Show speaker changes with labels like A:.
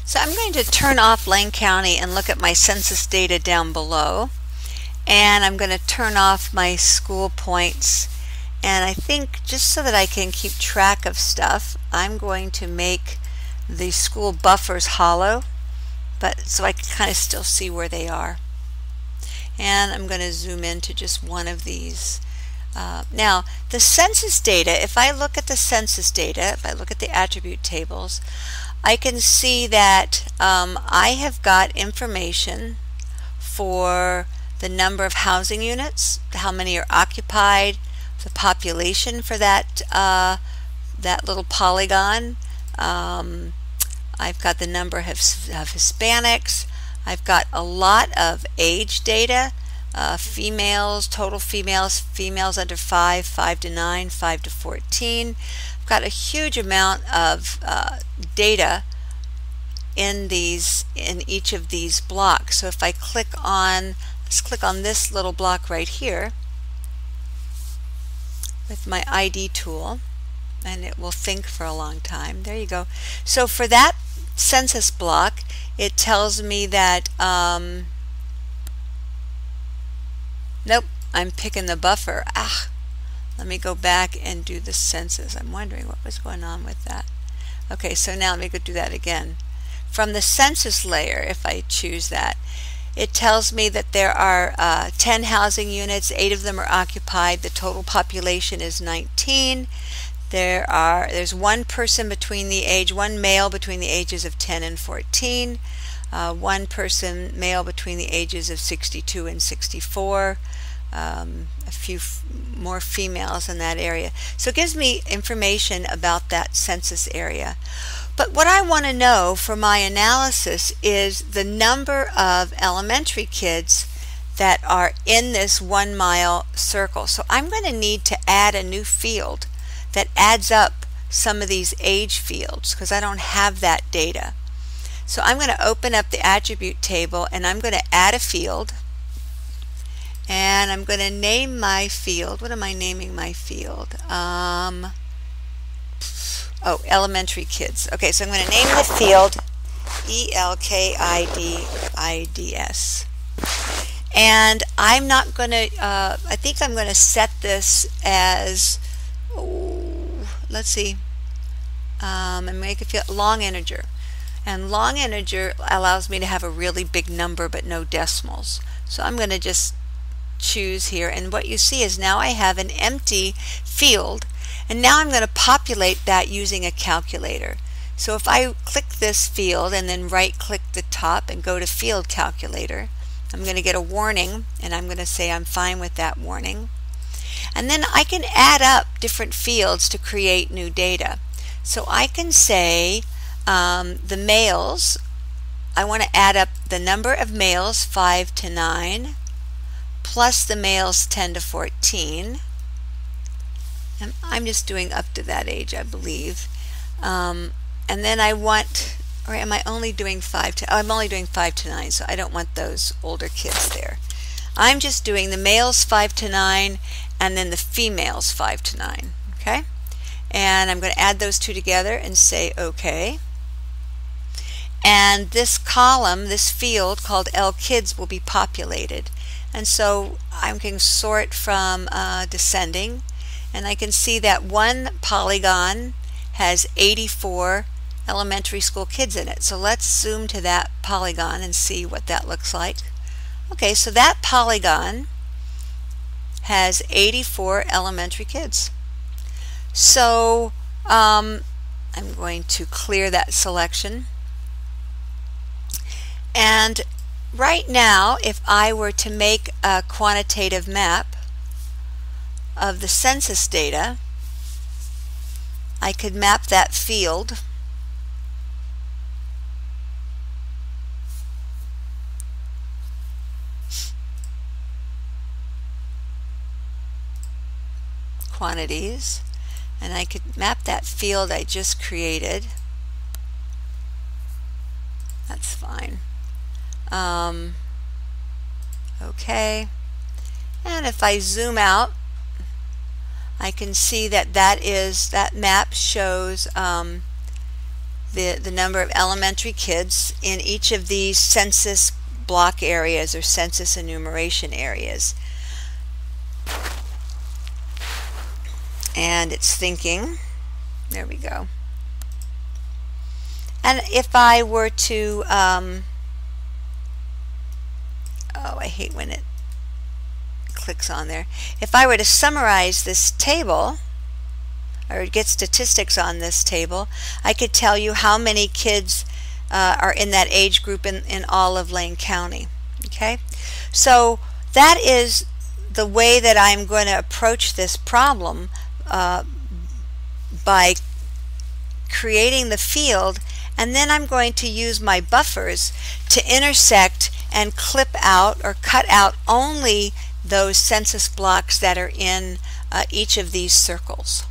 A: So I'm going to turn off Lane County and look at my census data down below. And I'm going to turn off my school points. And I think just so that I can keep track of stuff, I'm going to make the school buffers hollow, but so I can kind of still see where they are. And I'm going to zoom into just one of these. Now, the census data, if I look at the census data, if I look at the attribute tables, I can see that I have got information for the number of housing units, how many are occupied, the population for that that little polygon. I've got the number of Hispanics. I've got a lot of age data, females, total females, females under 5, 5 to 9, 5 to 14. I've got a huge amount of data in each of these blocks. So if I click on, let's click on this little block right here with my ID tool, and it will think for a long time. There you go. So for that census block, it tells me that nope, I'm picking the buffer. Let me go back and do the census. I'm wondering what was going on with that. Okay, so now let me go do that again. From the census layer, if I choose that, it tells me that there are 10 housing units, 8 of them are occupied, the total population is 19. There's one person between one male between the ages of 10 and 14, one person male between the ages of 62 and 64, a few more females in that area. So it gives me information about that census area. But what I want to know for my analysis is the number of elementary kids that are in this 1 mile circle. So I'm going to need to add a new field that adds up some of these age fields because I don't have that data. So I'm going to open up the attribute table and I'm going to add a field, and I'm going to name my field. What am I naming my field? Oh, elementary kids. Okay, so I'm going to name the field ELKIDIDS. And I'm not going to, I think I'm going to set this as, let's see, and make it feel long integer. And long integer allows me to have a really big number but no decimals. So I'm going to just choose here, and what you see is now I have an empty field, and now I'm going to populate that using a calculator. So if I click this field and then right click the top and go to field calculator, I'm going to get a warning, and I'm going to say I'm fine with that warning. And then I can add up different fields to create new data. So I can say the males, I want to add up the number of males 5 to 9 plus the males 10 to 14. And I'm just doing up to that age, I believe. And then I want, or am I only doing 5 to, oh, I'm only doing 5 to 9, so I don't want those older kids there. I'm just doing the males 5 to 9 and then the females 5 to 9, okay? And I'm going to add those two together and say okay. And this column, this field called L Kids will be populated. And so I can sort from descending, and I can see that one polygon has 84 elementary school kids in it. So let's zoom to that polygon and see what that looks like. Okay, so that polygon has 84 elementary kids. So I'm going to clear that selection. And right now, if I were to make a quantitative map of the census data, I could map that field quantities, and I could map that field I just created. That's fine. Okay, and if I zoom out, I can see that that map shows the number of elementary kids in each of these census block areas or census enumeration areas. And it's thinking. There we go. And if I were to, oh, I hate when it clicks on there. If I were to summarize this table, or get statistics on this table, I could tell you how many kids are in that age group in all of Lane County. Okay, so that is the way that I'm going to approach this problem by creating the field, and then I'm going to use my buffers to intersect and clip out or cut out only those census blocks that are in each of these circles.